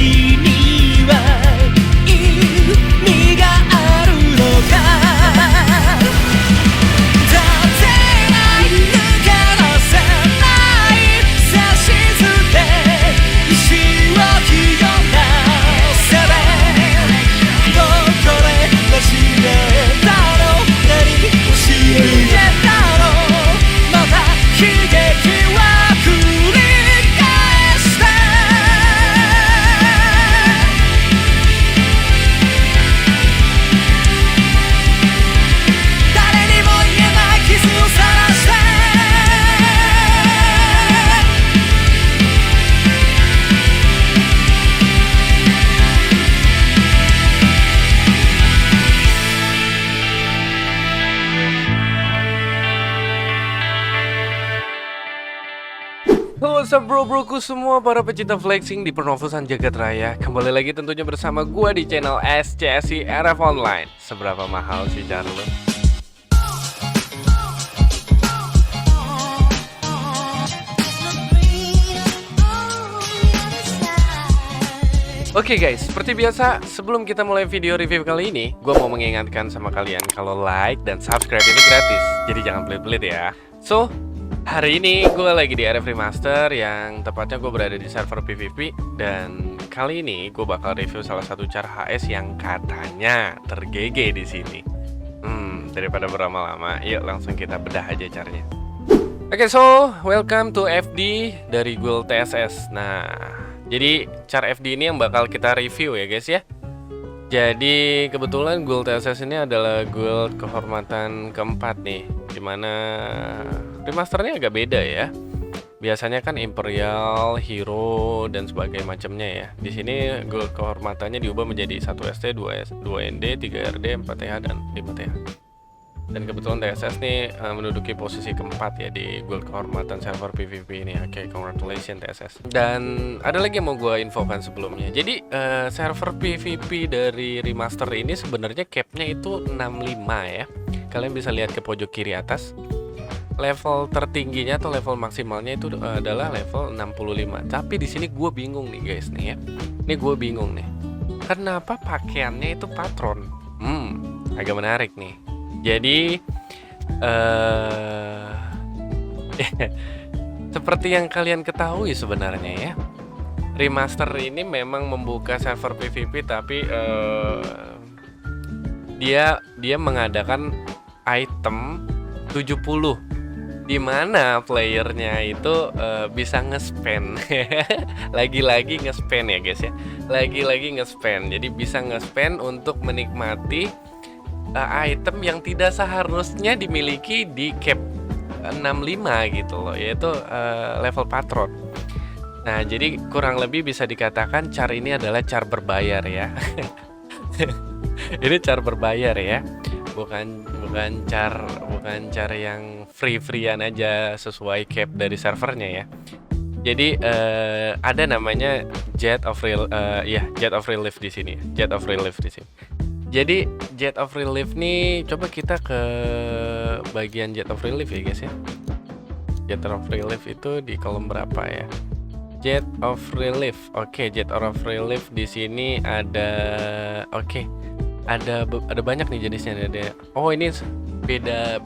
には意味があるのか立てない抜け出せない差し捨て石を清なせてどこで間違えたの何をし抜けたのまた悲劇は繰り返して誰にも言えない傷を晒してHalo, what's up bro-broku semua para pecinta flexing di pernovusan jagat raya. Kembali lagi tentunya bersama gua di channel SCSI RF Online. Seberapa mahal sih Charlo? Oke guys, seperti biasa sebelum kita mulai video review kali ini, gua mau mengingatkan sama kalian kalau like dan subscribe ini gratis. Jadi jangan pelit-pelit ya. So, hari ini gue lagi di RF Remaster yang tepatnya gue berada di server PvP. Dan kali ini gue bakal review salah satu char HS yang katanya ter-GG di sini. Daripada berlama-lama, yuk langsung kita bedah aja caranya. Oke, so welcome to FD dari guild TSS. Nah, jadi char FD ini yang bakal kita review ya guys ya. Jadi kebetulan guild TSS ini adalah guild kehormatan keempat nih, dimana remasternya agak beda ya. Biasanya kan Imperial, Hero dan sebagainya macamnya ya. Di sini guild kehormatannya diubah menjadi 1 ST, 2 ND, 3 RD, 4 TH dan 5 TH. Dan kebetulan TSS nih menduduki posisi keempat ya di guild kehormatan server PvP ini. Oke, congratulations TSS. Dan ada lagi yang mau gue infokan sebelumnya. Jadi server PvP dari remaster ini sebenarnya capnya itu 65 ya. Kalian bisa lihat ke pojok kiri atas. Level tertingginya atau level maksimalnya itu adalah level 65. Tapi di sini gue bingung nih guys nih ya. Ini gue bingung nih. Kenapa pakaiannya itu patron? Agak menarik nih. Jadi seperti yang kalian ketahui sebenarnya ya, remaster ini memang membuka server PvP tapi dia mengadakan item 70 di mana playernya itu bisa nge-spend. Lagi-lagi nge-spend ya guys ya. Lagi-lagi nge-spend. Jadi bisa nge-spend untuk menikmati item yang tidak seharusnya dimiliki di cap 65 gitu loh, yaitu level patron. Nah, jadi kurang lebih bisa dikatakan char ini adalah char berbayar ya. Ini char berbayar ya. Bukan char yang free-freean aja sesuai cap dari servernya ya. Jadi ada namanya Jet of Relief di sini. Jet of Relief di sini. Jadi Jet of Relief nih, coba kita ke bagian Jet of Relief ya guys ya. Jet of Relief itu di kolom berapa ya? Jet of Relief. Oke, Jet of Relief di sini ada. Oke. Ada banyak nih jenisnya. Ada. Oh, ini beda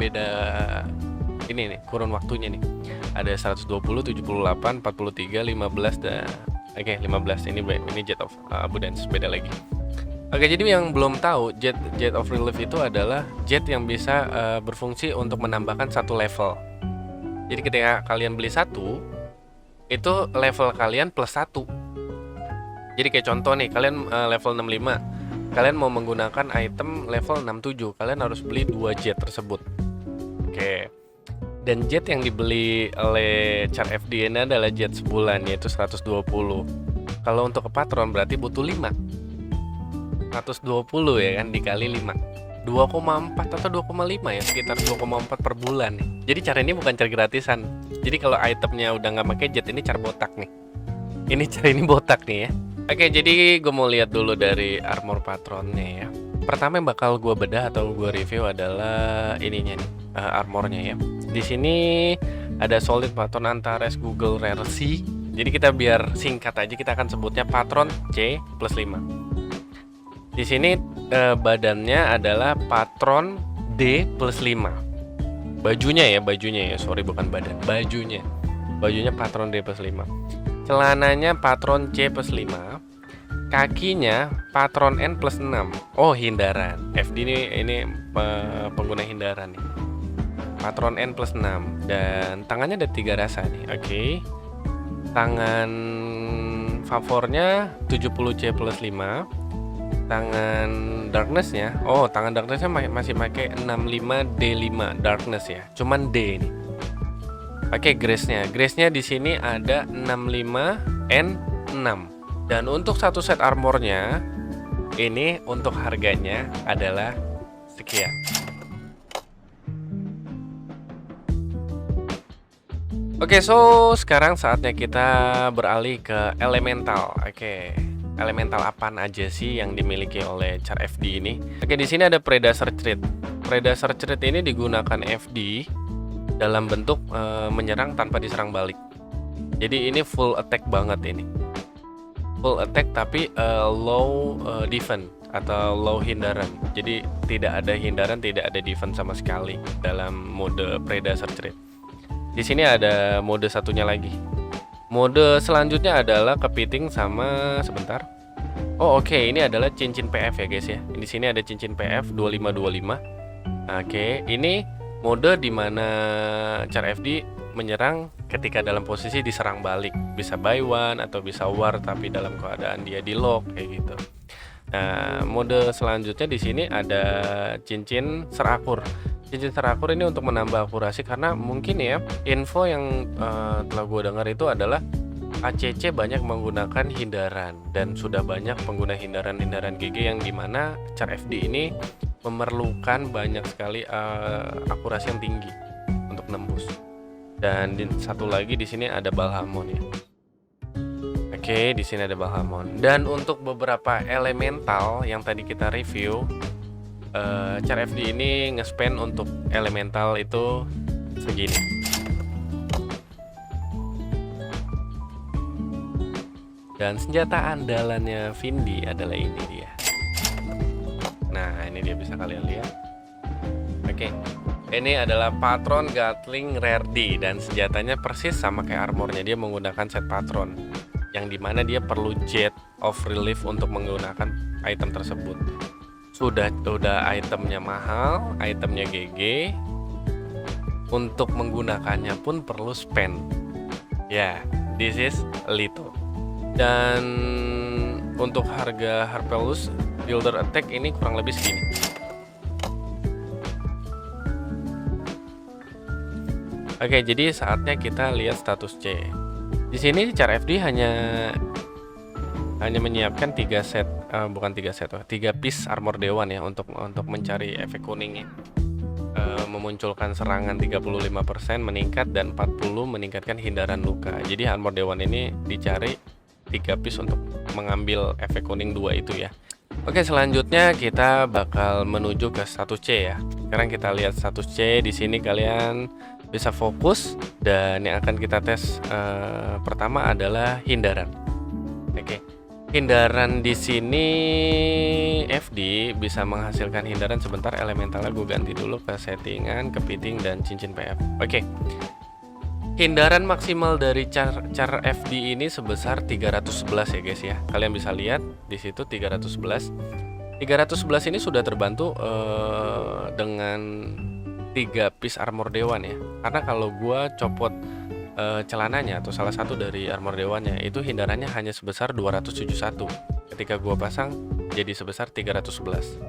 ini nih kurun waktunya nih. Ada 120, 78, 43, 15 dan oke, 15 ini Jet of Abu Dance beda lagi. Oke, jadi yang belum tahu, Jet of Relief itu adalah jet yang bisa berfungsi untuk menambahkan satu level. Jadi ketika kalian beli satu, itu level kalian plus 1. Jadi kayak contoh nih, kalian level 65, kalian mau menggunakan item level 67, kalian harus beli 2 jet tersebut. Oke. Dan jet yang dibeli oleh char FD ini adalah jet sebulan, yaitu 120. Kalau untuk ke patron berarti butuh 5. 120 ya kan dikali 5, 2,4 atau 2,5 ya, sekitar 2,4 per bulan nih. Jadi cara ini bukan cara gratisan. Jadi kalau itemnya udah nggak pakai jet, ini cara botak nih. Ini cara ini botak nih ya. Oke, jadi gue mau lihat dulu dari armor patronnya ya. Pertama yang bakal gue bedah atau gue review adalah ininya nih, armornya ya. Di sini ada solid patron Antares Google Rare C. Jadi kita biar singkat aja, kita akan sebutnya patron C plus 5. Di sini badannya adalah patron D plus 5. Bajunya ya, sorry bukan badan, bajunya patron D plus 5. Celananya patron C plus 5. Kakinya patron N plus 6. Oh, hindaran. FD ini pengguna hindaran nih. Patron N plus 6. Dan tangannya ada 3 rasa nih. Oke. Tangan favornya 70C plus 5. Tangan darknessnya, tangan darknessnya masih pakai 65D5 darkness ya. Cuman D ini. Pakai grace-nya. Grace-nya di sini ada 65N6. Dan untuk satu set armornya ini untuk harganya adalah sekian. Oke, so sekarang saatnya kita beralih ke elemental. Oke, elemental apaan aja sih yang dimiliki oleh char FD ini? Oke, di sini ada Predator Trait. Predator Trait ini digunakan FD dalam bentuk menyerang tanpa diserang balik. Jadi ini full attack banget ini. Full attack tapi low defense atau low hindaran. Jadi tidak ada hindaran, tidak ada defense sama sekali dalam mode Predator Trait. Di sini ada mode satunya lagi. Mode selanjutnya adalah kepiting sama sebentar. Oke, ini adalah cincin PF ya guys ya. Di sini ada cincin PF 2525. Oke, ini mode dimana char FD menyerang ketika dalam posisi diserang balik. Bisa buy one atau bisa war tapi dalam keadaan dia di lock kayak gitu. Nah, mode selanjutnya di sini ada cincin serakur. Cincin serakur ini untuk menambah akurasi karena mungkin ya info yang telah gue dengar itu adalah ACC banyak menggunakan hindaran dan sudah banyak pengguna hindaran-hindaran GG yang dimana char FD ini memerlukan banyak sekali akurasi yang tinggi untuk nembus. Dan satu lagi di sini ada Balhamon ya. Oke, di sini ada Balhamon. Dan untuk beberapa elemental yang tadi kita review, char FD ini nge-spend untuk elemental itu segini. Dan senjata andalannya Vindi adalah ini dia. Nah, ini dia bisa kalian lihat. Oke. Ini adalah patron Gatling Rare D dan senjatanya persis sama kayak armornya. Dia menggunakan set patron yang dimana dia perlu jet of relief untuk menggunakan item tersebut. Sudah itemnya mahal, itemnya GG. Untuk menggunakannya pun perlu spend. Ya, this is Lito. Dan untuk harga Harpelus Builder Attack ini kurang lebih segini. Oke, jadi saatnya kita lihat status C. Di sini char FD hanya menyiapkan 3 set, bukan 3 set, 3 piece armor dewan ya untuk mencari efek kuningnya. Memunculkan serangan 35% meningkat dan 40 meningkatkan hindaran luka. Jadi armor dewan ini dicari 3 piece untuk mengambil efek kuning 2 itu ya. Oke, selanjutnya kita bakal menuju ke status C ya. Sekarang kita lihat status C. Di sini kalian bisa fokus dan yang akan kita tes pertama adalah hindaran. Oke. Hindaran di sini FD bisa menghasilkan hindaran sebentar. Elementalnya gue ganti dulu ke settingan, kepiting dan cincin PF. Oke. Hindaran maksimal dari char FD ini sebesar 311 ya guys ya. Kalian bisa lihat di situ 311. 311 ini sudah terbantu dengan 3 piece armor dewan ya. Karena kalau gua copot celananya atau salah satu dari armor dewannya itu hindarannya hanya sebesar 271. Ketika gua pasang jadi sebesar 311.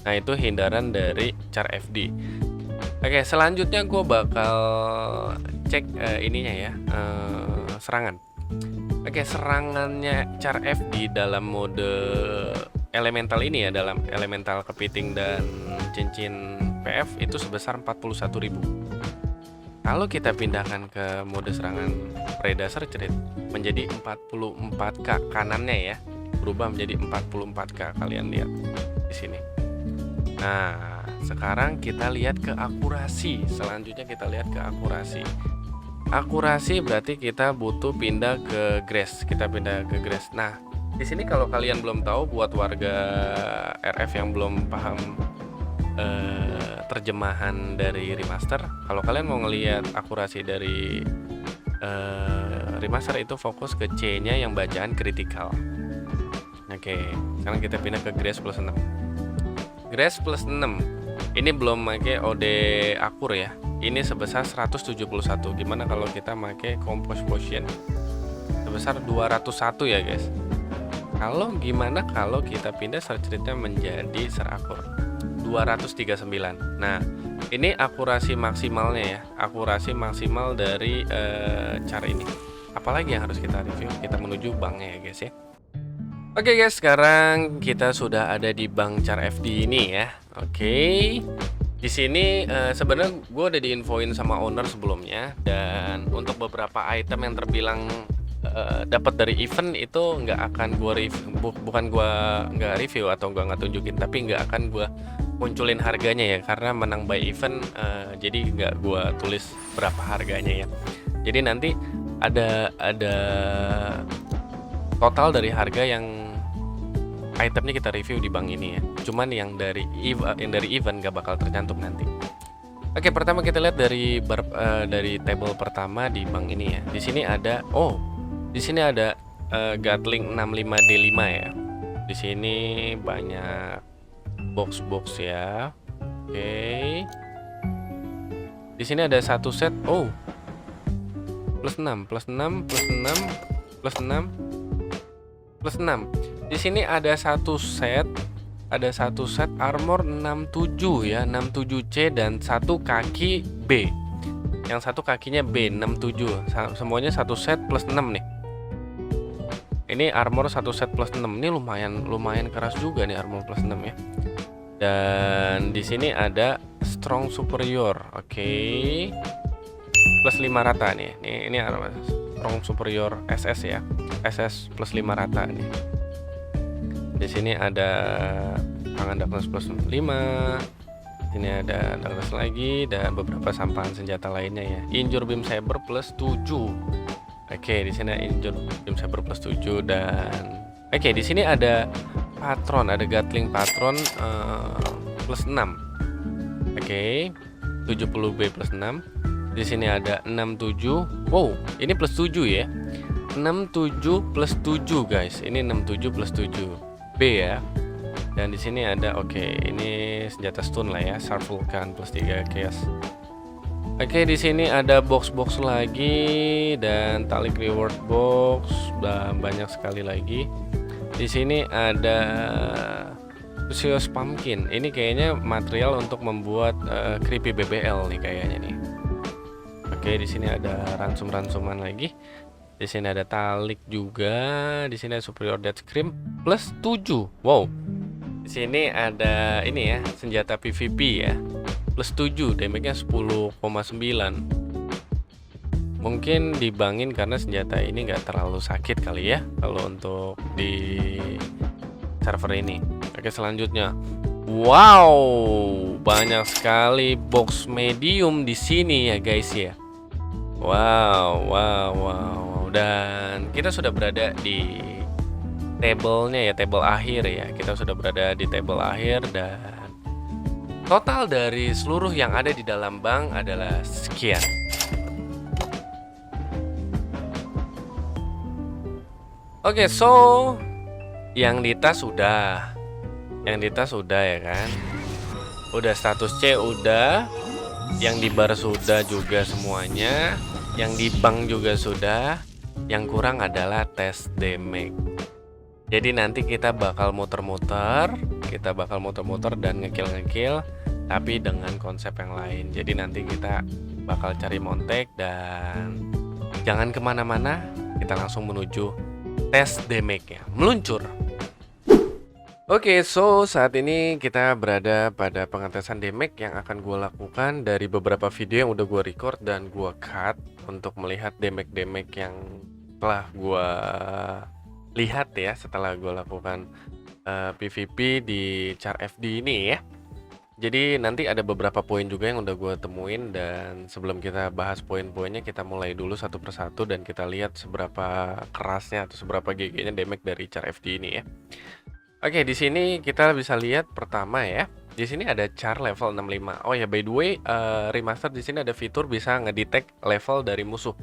Nah, itu hindaran dari char FD. Oke, selanjutnya gua bakal cek ininya ya, serangan. Oke, serangannya char FD dalam mode elemental ini ya, dalam elemental kepiting dan cincin PF itu sebesar 41.000. Kalau kita pindahkan ke mode serangan Predator Trait menjadi 44k kanannya ya, berubah menjadi 44k. Kalian lihat di sini. Nah, sekarang kita lihat ke akurasi. Selanjutnya kita lihat ke akurasi. akurasi berarti kita butuh pindah ke Grace. Kita pindah ke Grace. Nah, di sini kalau kalian belum tahu, buat warga RF yang belum paham terjemahan dari remaster, kalau kalian mau ngelihat akurasi dari remaster itu fokus ke C-nya yang bacaan kritikal. Oke, sekarang kita pindah ke Grace plus 6. Grace plus 6 ini belum pakai OD akur ya. Ini sebesar 171. Gimana kalau kita pakai compose quotient sebesar 201 ya guys. Kalau gimana kalau kita pindah search rate-nya menjadi serakur 239. Nah, ini akurasi maksimalnya ya. Akurasi maksimal dari cara ini. Apalagi yang harus kita review? Kita menuju banknya ya guys ya. Oke guys, sekarang kita sudah ada di bank Char FD ini ya. Oke. Di sini sebenarnya gue udah diinfoin sama owner sebelumnya, dan untuk beberapa item yang terbilang dapat dari event itu nggak akan gue review, bukan gue nggak review atau gue nggak tunjukin, tapi nggak akan gue munculin harganya ya, karena menang by event, jadi nggak gue tulis berapa harganya ya. Jadi nanti ada total dari harga yang itemnya kita review di bank ini ya. Cuman yang dari event gak bakal tercantum nanti. Oke, pertama kita lihat dari table pertama di bank ini ya. Di sini ada Gatling 65D5 ya. Di sini banyak box ya. Oke. Di sini ada satu set. Oh. Plus 6. Di sini ada satu set armor 67 ya, 67C dan satu kaki B. Yang satu kakinya B 67. Semuanya satu set plus 6 nih. Ini armor satu set plus 6. Ini lumayan keras juga nih armor plus 6 ya. Dan di sini ada strong superior. Oke. Plus 5 rata nih. Ini armor strong superior SS ya. SS plus 5 rata nih. Di sini ada tangan darkness plus 5. Ini ada darkness lagi dan beberapa sampahan senjata lainnya ya. Injure beam saber plus 7. Oke, di sini injure beam saber plus 7 dan di sini ada patron, ada Gatling patron plus 6. Oke. 70B plus 6. Di sini ada 67. Wow, ini plus 7 ya. 67 plus 7 guys. Ini 67 plus 7. B ya. Dan di sini ada ini senjata stun lah ya, Sharp Vulcan plus 3 chaos. Di sini ada box lagi dan talik reward box dan banyak sekali lagi. Di sini ada Precious Pumpkin. Ini kayaknya material untuk membuat creepy BBL nih kayaknya nih. Di sini ada ransuman lagi. Di sini ada talik juga. Di sini ada superior death scream plus 7. Wow. Di sini ada ini ya, senjata PvP ya. Plus 7, damage-nya 10,9. Mungkin dibangin karena senjata ini nggak terlalu sakit kali ya kalau untuk di server ini. Selanjutnya. Wow, banyak sekali box medium di sini ya guys ya. Wow. Dan kita sudah berada di table-nya ya, table akhir ya. Kita sudah berada di table akhir dan total dari seluruh yang ada di dalam bank adalah sekian. So yang di tas udah. Ya kan. Udah status C udah. Yang di bar sudah juga semuanya. Yang di bank juga sudah. Yang kurang adalah tes damage. Jadi nanti kita bakal muter-muter dan ngekill, tapi dengan konsep yang lain. Jadi nanti kita bakal cari montek dan jangan kemana-mana. Kita langsung menuju tes damage-nya, meluncur. So saat ini kita berada pada pengetesan damage yang akan gue lakukan dari beberapa video yang udah gue record dan gue cut untuk melihat damage yang telah gue lihat ya setelah gue lakukan PvP di Char FD ini ya. Jadi nanti ada beberapa poin juga yang udah gue temuin, dan sebelum kita bahas poin-poinnya, kita mulai dulu satu persatu dan kita lihat seberapa kerasnya atau seberapa GG-nya damage dari Char FD ini ya. Oke, di sini kita bisa lihat pertama ya. Di sini ada Char level 65. Oh ya, by the way, remaster di sini ada fitur bisa ngedetect level dari musuh.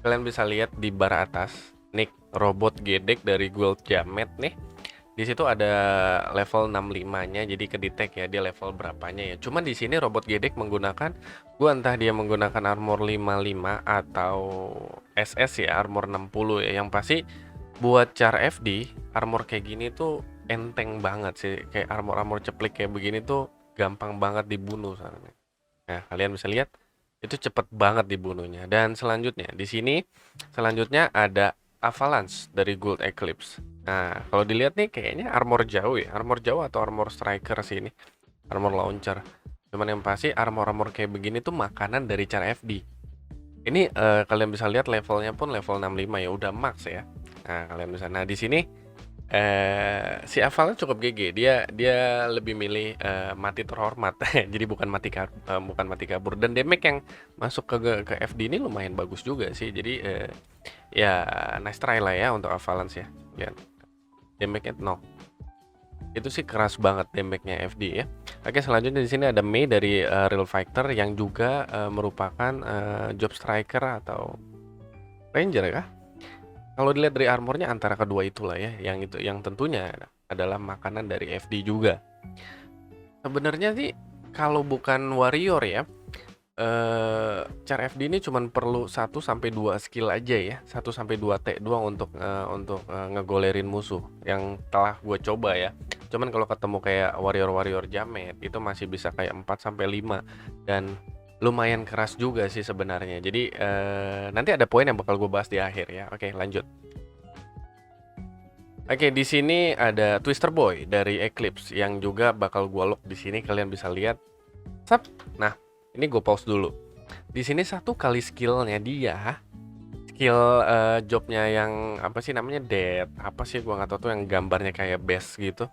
Kalian bisa lihat di bar atas, nick robot gedek dari Guild Jamet nih. Di situ ada level 65-nya, jadi kedetek ya dia level berapanya ya. Cuman di sini robot gedek menggunakan, gua entah dia menggunakan armor 55 atau SS ya, armor 60 ya. Yang pasti buat Char FD, armor kayak gini tuh enteng banget sih. Kayak armor-armor ceplik kayak begini tuh gampang banget dibunuh soalnya. Nah, kalian bisa lihat itu cepet banget dibunuhnya. Dan selanjutnya di sini selanjutnya ada Avalanche dari Gold Eclipse. Nah, kalau dilihat nih kayaknya armor jauh ya, armor jauh atau armor striker sih ini, armor launcher. Cuman yang pasti armor-armor kayak begini tuh makanan dari Char FD. Ini kalian bisa lihat levelnya pun level 65 ya, udah max ya. Nah, kalian bisa. Nah, di sini si Avalanche cukup GG. Dia lebih milih mati terhormat. Jadi bukan mati kabur. Dan damage yang masuk ke FD ini lumayan bagus juga sih. Jadi ya nice try lah ya untuk Avalanche ya. Lihat. Damage-nya no. Itu sih keras banget damage-nya FD ya. Oke, selanjutnya di sini ada Mei dari Real Fighter yang juga merupakan job striker atau ranger ya. Kalau dilihat dari armornya antara kedua itulah ya, yang itu yang tentunya adalah makanan dari FD juga. Sebenarnya sih kalau bukan warrior ya, Char FD ini cuman perlu 1 sampai 2 skill aja ya, 1 sampai 2 T doang untuk ngegolerin musuh yang telah gue coba ya. Cuman kalau ketemu kayak warrior-warrior jamet itu masih bisa kayak 4 sampai 5 dan lumayan keras juga sih sebenarnya. Jadi nanti ada poin yang bakal gue bahas di akhir ya. Oke, lanjut. Oke, di sini ada Twister Boy dari Eclipse yang juga bakal gue lock di sini. Kalian bisa lihat. Sap. Nah, ini gue pause dulu. Di sini 1 kali skillnya dia, skill jobnya yang apa sih namanya, death apa sih gua nggak tahu tuh, yang gambarnya kayak best gitu.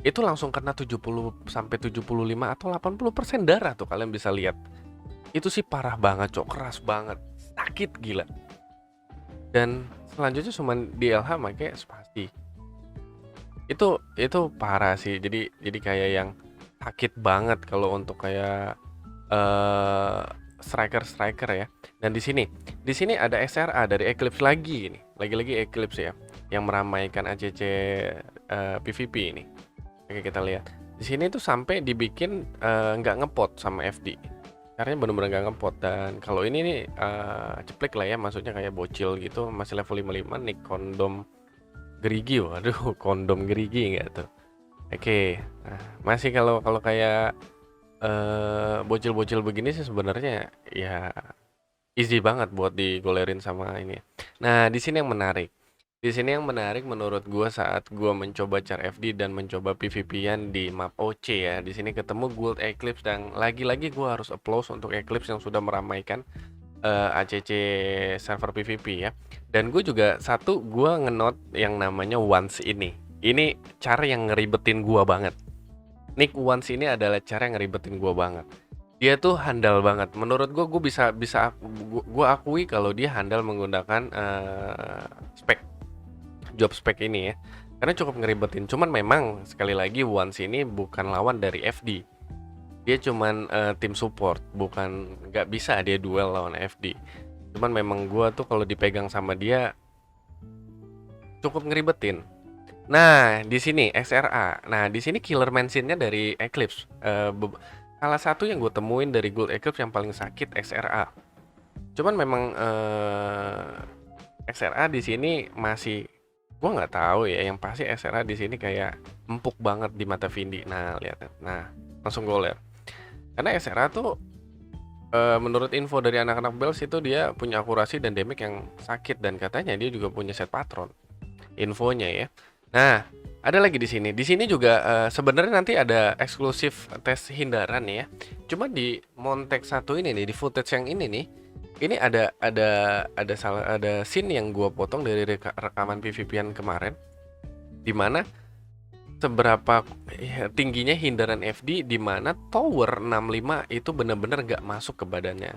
Itu langsung kena 70 sampai 75 atau 80% darah tuh, kalian bisa lihat. Itu sih parah banget, cok, keras banget, sakit gila. Dan selanjutnya cuman di LH pakai spasi. Itu parah sih. Jadi kayak yang sakit banget kalau untuk kayak striker ya. Dan di sini ada SRA dari Eclipse lagi nih. Lagi-lagi Eclipse ya yang meramaikan ACC PVP ini. Oke, kita lihat. Di sini tuh sampai dibikin nggak ngepot sama FD. Caranya bener-bener nggak ngepot. Dan kalau ini nih ceplik lah ya, maksudnya kayak bocil gitu, masih level 55 nih, kondom gerigi. Waduh, kondom gerigi nggak tuh. Oke. Nah, masih kalau kayak bocil-bocil begini sih sebenarnya ya easy banget buat digolerin sama ini. Nah, di sini yang menarik. Di sini yang menarik menurut gua saat gua mencoba Char FD dan mencoba PVP-an di map OC ya. Di sini ketemu Gold Eclipse dan lagi-lagi gua harus applause untuk Eclipse yang sudah meramaikan ACC server PVP ya. Dan gue juga gua ngenot yang namanya Once ini. Ini cara yang ngeribetin gua banget. Nick Once ini adalah cara yang ngeribetin gue banget. Dia tuh handal banget. Menurut gue bisa gue akui kalau dia handal menggunakan job spec ini ya. Karena cukup ngeribetin. Cuman memang sekali lagi Once ini bukan lawan dari FD. Dia cuman tim support, bukan, nggak bisa dia duel lawan FD. Cuman memang gue tuh kalau dipegang sama dia cukup ngeribetin. Nah, di sini XRA. Nah, di sini killer mentionnya dari Eclipse. Salah satu yang gue temuin dari Gold Eclipse yang paling sakit XRA. Cuman memang XRA di sini masih, gue nggak tahu ya. Yang pasti XRA di sini kayak empuk banget di mata Vindi. Nah, lihat. Nah, langsung gue lihat. Karena XRA tuh menurut info dari anak-anak Bells itu dia punya akurasi dan damage yang sakit, dan katanya dia juga punya set patron. Infonya ya. Nah, ada lagi di sini. Di sini juga sebenarnya nanti ada eksklusif tes hindaran ya. Cuma di Montek 1 ini nih, di footage yang ini nih, ini ada scene yang gua potong dari rekaman PVP-an kemarin, di mana seberapa ya, tingginya hindaran FD di mana tower 65 itu bener-bener nggak masuk ke badannya.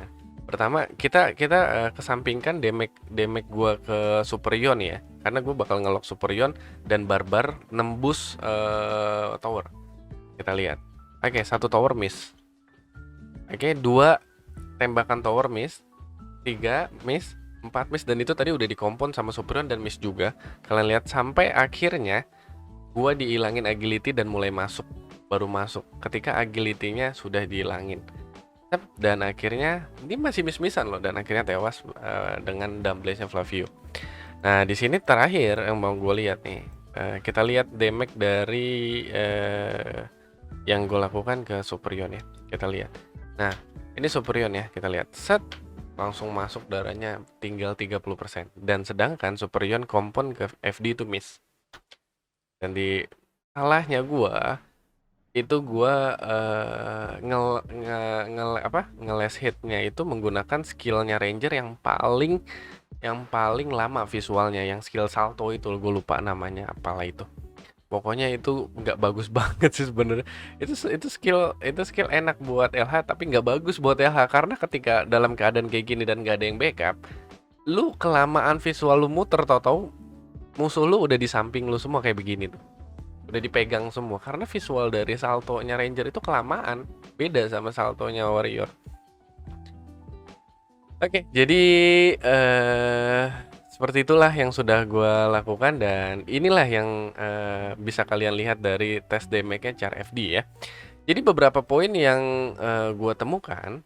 Pertama kita kita kesampingkan damage gua ke Superion ya, karena gue bakal ngelok Superion dan Barbar nembus tower. Kita lihat. Oke, satu tower miss. Oke, dua tembakan tower miss, 3 miss, 4 miss, dan itu tadi udah dikompon sama Superion dan miss juga. Kalian lihat sampai akhirnya gua dihilangin agility dan mulai masuk, baru masuk ketika agility-nya sudah dihilangin. Dan akhirnya dia masih miss-missan loh, dan akhirnya tewas dengan Dumbblaze-nya Flavio. Nah, di sini terakhir yang mau gue lihat nih, kita lihat damage dari yang gue lakukan ke Superion ya. Kita lihat. Nah, ini Superion ya, kita lihat. Set, langsung masuk darahnya tinggal 30%. Dan sedangkan Superion kompon ke FD itu miss. Dan di salahnya gua itu gua ngeles hitnya itu menggunakan skillnya Ranger yang paling lama visualnya, yang skill salto itu gue lupa namanya apalah itu. Pokoknya itu nggak bagus banget sih sebenarnya. Itu skill enak buat LH tapi nggak bagus buat LH, karena ketika dalam keadaan kayak gini dan nggak ada yang backup, lu kelamaan visual lu muter, tau-tau musuh lu udah di samping lu semua kayak begini tuh. Udah dipegang semua karena visual dari saltonya Ranger itu kelamaan, beda sama saltonya Warrior. Oke, jadi seperti itulah yang sudah gue lakukan, dan inilah yang bisa kalian lihat dari tes damage-nya Char FD ya. Jadi beberapa poin yang gue temukan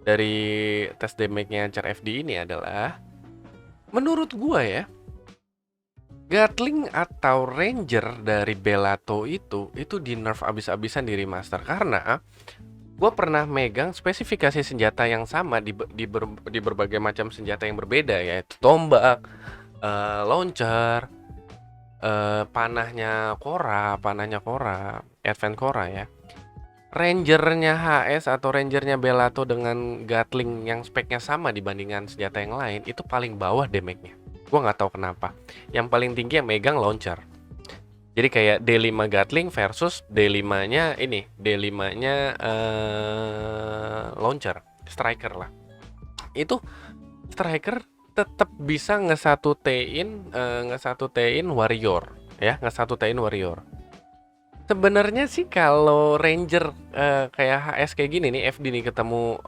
dari tes damage-nya Char FD ini adalah, menurut gue ya, Gatling atau Ranger dari Bellato itu di nerf abis-abisan di remaster, karena gue pernah megang spesifikasi senjata yang sama di berbagai macam senjata yang berbeda, yaitu tombak, launcher, panahnya Korra, Advent Korra ya. Rangernya HS atau Rangernya Bellato dengan Gatling yang speknya sama dibandingkan senjata yang lain itu paling bawah damage-nya. Gue nggak tahu kenapa. Yang paling tinggi yang megang launcher. Jadi kayak D5 Gatling versus D5-nya ini, D5-nya launcher, striker lah. Itu striker tetap bisa nge-1T-in warrior ya, nge-1T-in warrior. Sebenarnya sih kalau Ranger kayak HS kayak gini nih, FD nih ketemu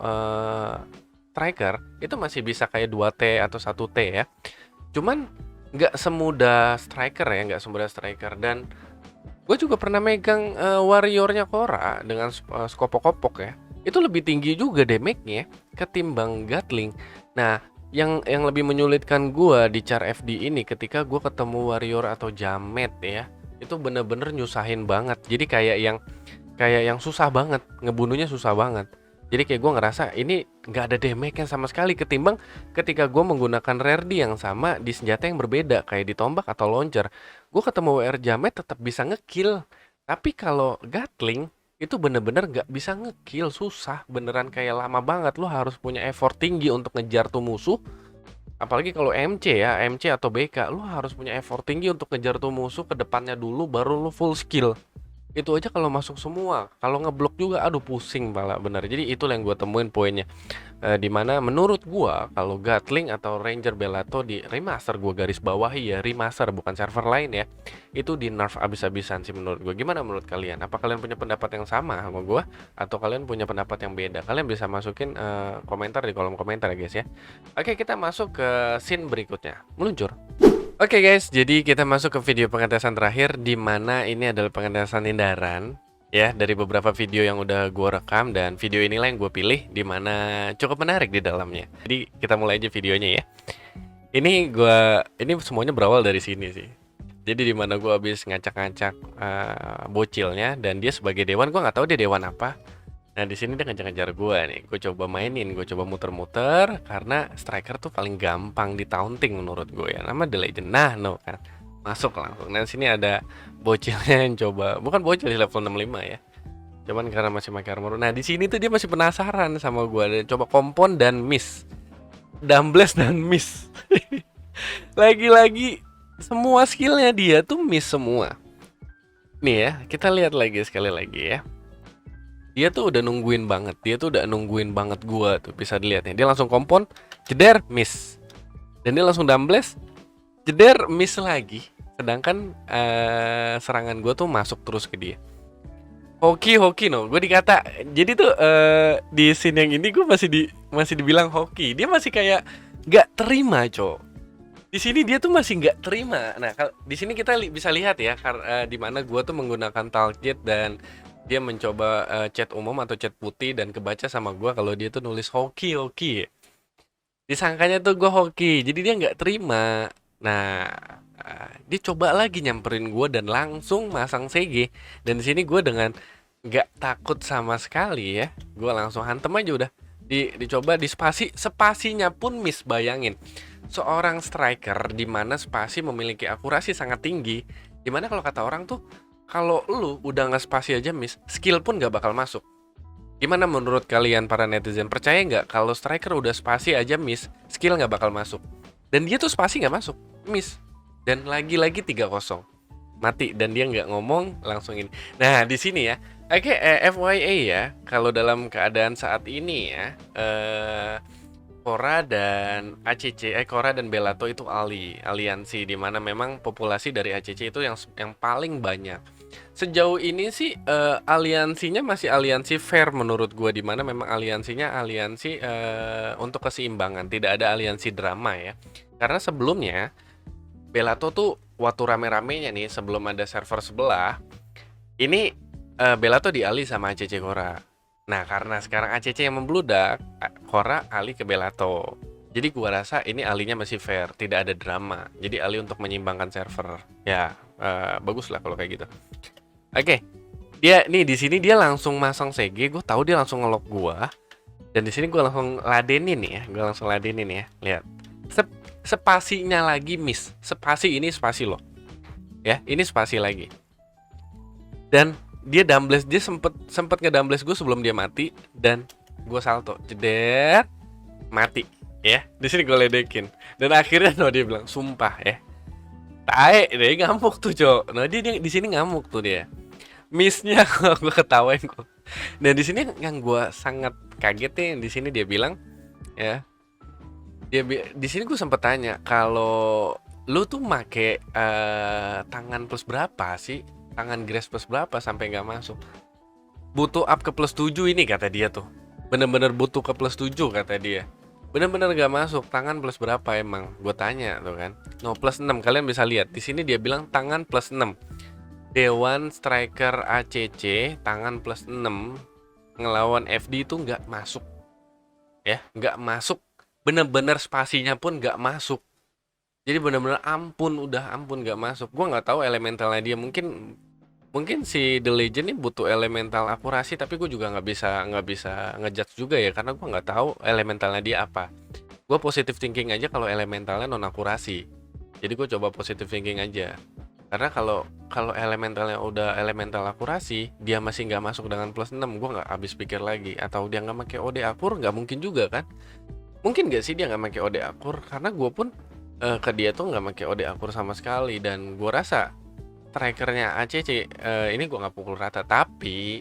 striker, itu masih bisa kayak 2T atau 1T ya. Cuman nggak semudah striker ya, nggak semudah striker. Dan gue juga pernah megang warriornya Korra dengan skopok-kopok ya. Itu lebih tinggi juga damage-nya ketimbang Gatling. Nah, yang lebih menyulitkan gue di Char FD ini ketika gue ketemu warrior atau jamet ya, itu bener-bener nyusahin banget. Jadi kayak yang susah banget, ngebunuhnya susah banget. Jadi kayak gue ngerasa ini nggak ada damage-nya sama sekali ketimbang ketika gue menggunakan rare D yang sama di senjata yang berbeda kayak di tombak atau launcher. Gue ketemu WR Jamet tetap bisa ngekill. Tapi kalau Gatling itu bener-bener nggak bisa ngekill, susah beneran, kayak lama banget. Lo harus punya effort tinggi untuk ngejar tuh musuh. Apalagi kalau MC ya, MC atau BK, lo harus punya effort tinggi untuk ngejar tuh musuh ke depannya dulu baru lo full skill. Itu aja kalau masuk semua, kalau ngeblok juga aduh pusing pala bener. Jadi itu yang gue temuin poinnya, dimana menurut gue kalau Gatling atau Ranger Bellato di remaster, gue garis bawahi ya remaster bukan server lain ya, itu di nerf abis-abisan sih menurut gue. Gimana menurut kalian? Apa kalian punya pendapat yang sama sama gue atau kalian punya pendapat yang beda? Kalian bisa masukin komentar di kolom komentar ya guys ya. Oke, kita masuk ke scene berikutnya, meluncur. Oke guys, jadi kita masuk ke video pengetesan terakhir, di mana ini adalah pengetesan hindaran ya dari beberapa video yang udah gue rekam, dan video inilah yang gue pilih di mana cukup menarik di dalamnya. Jadi kita mulai aja videonya ya. Ini semuanya berawal dari sini sih. Jadi di mana gue habis ngacak-ngacak bocilnya, dan dia sebagai dewan, gue nggak tahu dia dewan apa. Nah di sini dia ngejar-ngejar gue nih, gue coba mainin, gue coba muter-muter karena striker tuh paling gampang di taunting menurut gue ya, nama The Legend. Nah no kan, masuk langsung. Nah sini ada bocilnya yang coba, bukan bocil di level 65 ya, cuman karena masih pakai armor. Nah di sini tuh dia masih penasaran sama gue, dan coba kompon dan miss, Dumbblaze dan miss. Lagi-lagi semua skillnya dia tuh miss semua. Nih ya, kita lihat lagi sekali lagi ya. Dia tuh udah nungguin banget, gua tuh bisa dilihat nih. Dia langsung kompon, jeder, miss. Dan dia langsung dumbles, jeder, miss lagi. Sedangkan serangan gua tuh masuk terus ke dia. Hoki hoki no, gue dikata. Jadi tuh di scene yang ini gue masih dibilang hoki. Dia masih kayak nggak terima, cok. Di sini dia tuh masih nggak terima. Nah, di sini kita bisa lihat ya, di mana gue tuh menggunakan talkjet dan dia mencoba chat umum atau chat putih dan kebaca sama gue kalau dia tuh nulis hoki hoki. Disangkanya tuh gue hoki, jadi dia nggak terima. Nah, dia coba lagi nyamperin gue dan langsung masang CG. Dan di sini gue dengan nggak takut sama sekali ya, gue langsung hantem aja udah. Dicoba di spasinya pun miss, bayangin. Seorang striker di mana spasi memiliki akurasi sangat tinggi, dimana kalau kata orang tuh kalau lu udah nggak spasi aja miss, skill pun nggak bakal masuk. Gimana menurut kalian para netizen? Percaya nggak kalau striker udah spasi aja miss, skill nggak bakal masuk? Dan dia tuh spasi nggak masuk, miss. Dan lagi-lagi 3-0. Mati dan dia nggak ngomong langsung ini. Nah, di sini ya. Oke, FYA ya, kalau dalam keadaan saat ini ya, Cora dan ACC, Cora dan Bellato itu aliansi di mana memang populasi dari ACC itu yang paling banyak. Sejauh ini sih aliansinya masih aliansi fair menurut gue, di mana memang aliansinya aliansi untuk keseimbangan, tidak ada aliansi drama ya. Karena sebelumnya Bellato tuh waktu rame-ramenya nih sebelum ada server sebelah, ini Bellato dialih sama ACC Cora. Nah, karena sekarang ACC yang membludak, Cora alih ke Bellato. Jadi gua rasa ini alihnya masih fair, tidak ada drama. Jadi alih untuk menyimbangkan server. Ya, bagus lah kalau kayak gitu. Oke. Dia nih di sini dia langsung masang CG, gue tahu dia langsung ngelok gua. Dan di sini gua langsung ladenin ya, Lihat. Spasinya lagi miss. Spasi ini spasi loh. Ya, ini spasi lagi. Dan dia dumbles, dia sempet ngedumbles gue sebelum dia mati dan gue salto, jeder, mati ya. Di sini gue ledekin dan akhirnya dia bilang sumpah ya, tae dia ngamuk tuh, cok. Nah, dia di sini ngamuk tuh dia. Missnya gue ketawain kok. Dan di sini yang gue sangat kaget nih, di sini dia bilang ya, di sini gue sempet tanya kalau lu tuh make tangan plus berapa sih, tangan grace plus berapa sampai nggak masuk? Butuh up ke plus 7 ini kata dia tuh. Bener-bener butuh ke plus 7 kata dia. Bener-bener nggak masuk. Tangan plus berapa emang? Gue tanya tuh kan. No, plus 6. Kalian bisa lihat di sini dia bilang tangan plus 6. Dewan Striker ACC tangan plus 6 ngelawan FD itu nggak masuk. Ya, nggak masuk. Bener-bener spasinya pun nggak masuk. Jadi bener-bener ampun nggak masuk. Gua nggak tahu elementalnya dia, mungkin si The Legend ini butuh elemental akurasi, tapi gue juga nggak bisa ngejudge juga ya, karena gue nggak tahu elementalnya dia apa. Gue positive thinking aja kalau elementalnya non akurasi. Jadi gue coba positive thinking aja. Karena kalau elementalnya udah elemental akurasi, dia masih nggak masuk dengan plus 6, gue nggak habis pikir lagi. Atau dia nggak pakai OD akur, nggak mungkin juga kan? Mungkin nggak sih dia nggak pakai OD akur? Karena gue pun ke dia tuh nggak pakai OD akur sama sekali, dan gue rasa strikernya ACC ini gue nggak pukul rata. Tapi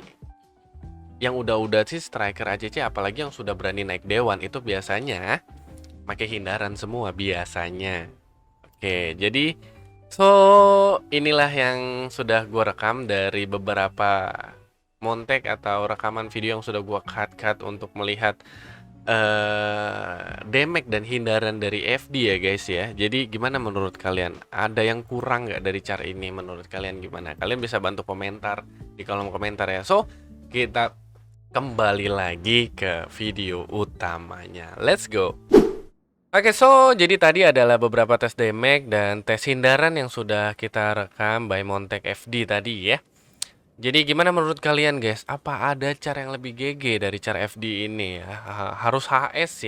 yang udah sih striker ACC, apalagi yang sudah berani naik dewan, itu biasanya pakai hindaran semua biasanya. Oke, jadi inilah yang sudah gue rekam dari beberapa montek atau rekaman video yang sudah gue cut untuk melihat damage dan hindaran dari FD ya guys ya. Jadi gimana menurut kalian? Ada yang kurang nggak dari cara ini? Menurut kalian gimana? Kalian bisa bantu komentar di kolom komentar ya. So, kita kembali lagi ke video utamanya. Let's go. Oke, jadi tadi adalah beberapa tes damage dan tes hindaran yang sudah kita rekam by Montek FD tadi ya. Jadi gimana menurut kalian guys? Apa ada cara yang lebih GG dari cara FD ini ya? Harus HS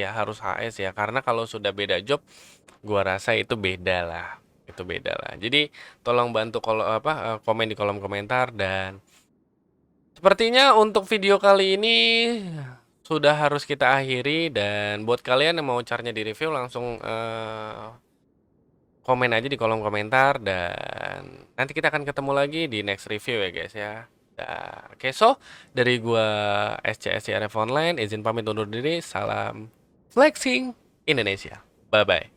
ya, karena kalau sudah beda job, gua rasa itu beda lah. Jadi tolong bantu komen di kolom komentar. Dan sepertinya untuk video kali ini sudah harus kita akhiri. Dan buat kalian yang mau caranya di review, langsung komen aja di kolom komentar dan nanti kita akan ketemu lagi di next review ya guys ya. Oke, so dari gua SCSCRF Online izin pamit undur diri. Salam flexing Indonesia. Bye bye.